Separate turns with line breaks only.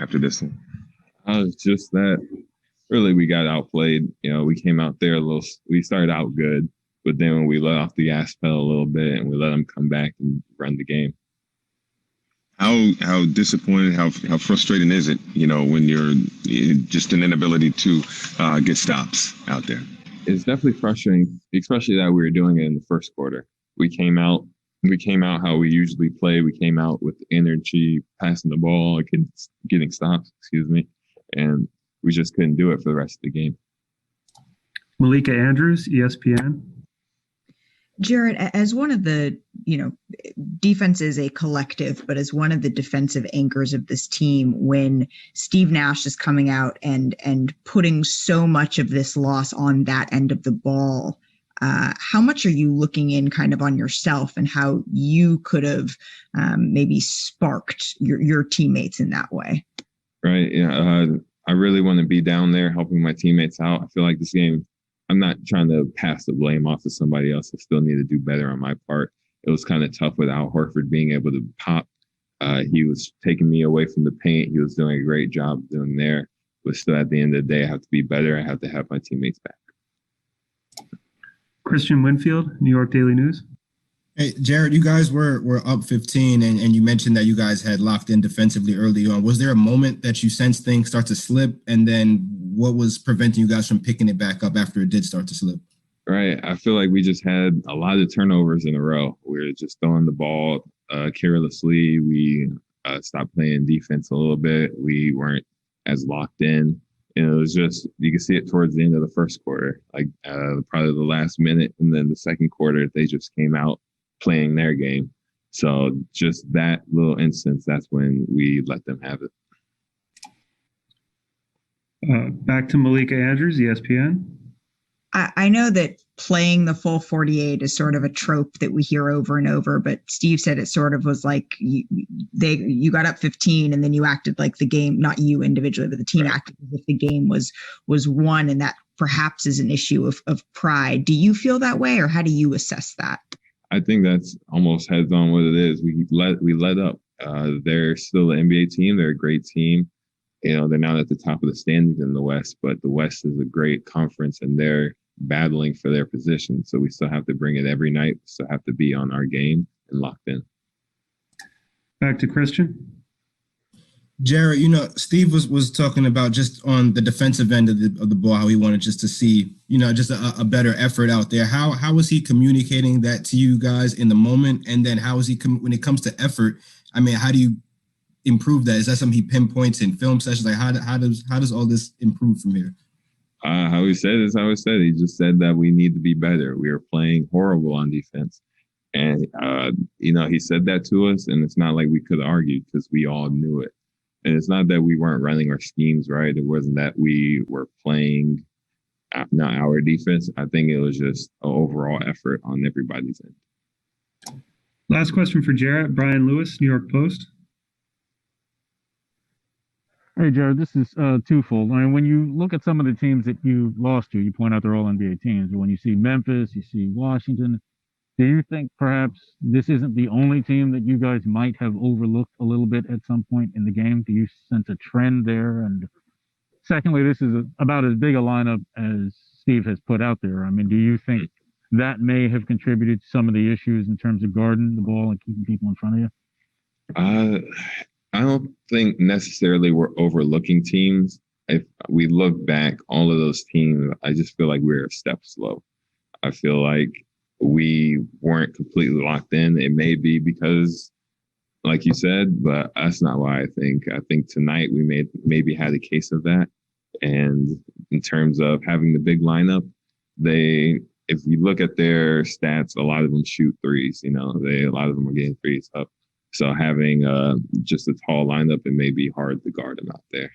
after this one?
It's just that really we got outplayed. We came out there we started out good, but then when we let off the gas pedal a little bit and we let them come back and run the game.
How disappointed, how frustrating is it, when you're just an inability to get stops out there?
It's definitely frustrating, especially that we were doing it in the first quarter. We came out how we usually play. We came out with energy, passing the ball, getting stops, and we just couldn't do it for the rest of the game.
Malika Andrews, ESPN.
Jarrett, as one of the, defense is a collective, but as one of the defensive anchors of this team, when Steve Nash is coming out and putting so much of this loss on that end of the ball, how much are you looking in kind of on yourself and how you could have maybe sparked your teammates in that way?
Right. Yeah. I really want to be down there helping my teammates out. I feel like this game, I'm not trying to pass the blame off to somebody else. I still need to do better on my part. It was kind of tough without Horford being able to pop. He was taking me away from the paint. He was doing a great job doing there. But still, at the end of the day, I have to be better. I have to have my teammates back.
Christian Winfield, New York Daily News.
Hey, Jarrett, you guys were up 15, and you mentioned that you guys had locked in defensively early on. Was there a moment that you sensed things start to slip? And then what was preventing you guys from picking it back up after it did start to slip?
Right. I feel like we just had a lot of turnovers in a row. We were just throwing the ball carelessly. We stopped playing defense a little bit. We weren't as locked in. And it was just, you can see it towards the end of the first quarter, like probably the last minute. And then the second quarter, they just came out playing their game. So just that little instance, that's when we let them have it.
Back to Malika Andrews, ESPN.
I know that playing the full 48 is sort of a trope that we hear over and over, but Steve said it sort of was like you got up 15 and then you acted like the game, not you individually, but the team acted as if the game was won, and that perhaps is an issue of pride. Do you feel that way, or how do you assess that?
I think that's almost heads on what it is. We let up. They're still an NBA team. They're a great team. They're not at the top of the standings in the West, but the West is a great conference and they're battling for their position. So we still have to bring it every night. We still have to be on our game and locked in.
Back to Christian.
Jarrett, Steve was talking about just on the defensive end of the ball, how he wanted just to see, just a better effort out there. How was he communicating that to you guys in the moment? And then how is he, when it comes to effort, how do you improve that? Is that something he pinpoints in film sessions? Like how does all this improve from here?
How he said is how he said. He just said that we need to be better. We are playing horrible on defense. And, he said that to us, and it's not like we could argue because we all knew it. And it's not that we weren't running our schemes right. It wasn't that we were playing not our defense. I think it was just an overall effort on everybody's end.
Last question for Jarrett. Brian Lewis, New York Post.
Hey, Jared, this is twofold. When you look at some of the teams that you lost to, you point out they're all NBA teams. But when you see Memphis, you see Washington, do you think perhaps this isn't the only team that you guys might have overlooked a little bit at some point in the game? Do you sense a trend there? And secondly, this is about as big a lineup as Steve has put out there. Do you think that may have contributed to some of the issues in terms of guarding the ball and keeping people in front of you?
I don't think necessarily we're overlooking teams. If we look back, all of those teams, I just feel like we're a step slow. I feel like we weren't completely locked in. It may be because, like you said, but that's not why I think. I think tonight we maybe had a case of that. And in terms of having the big lineup, if you look at their stats, a lot of them shoot threes. A lot of them are getting threes up. So having just a tall lineup, it may be hard to guard them out there.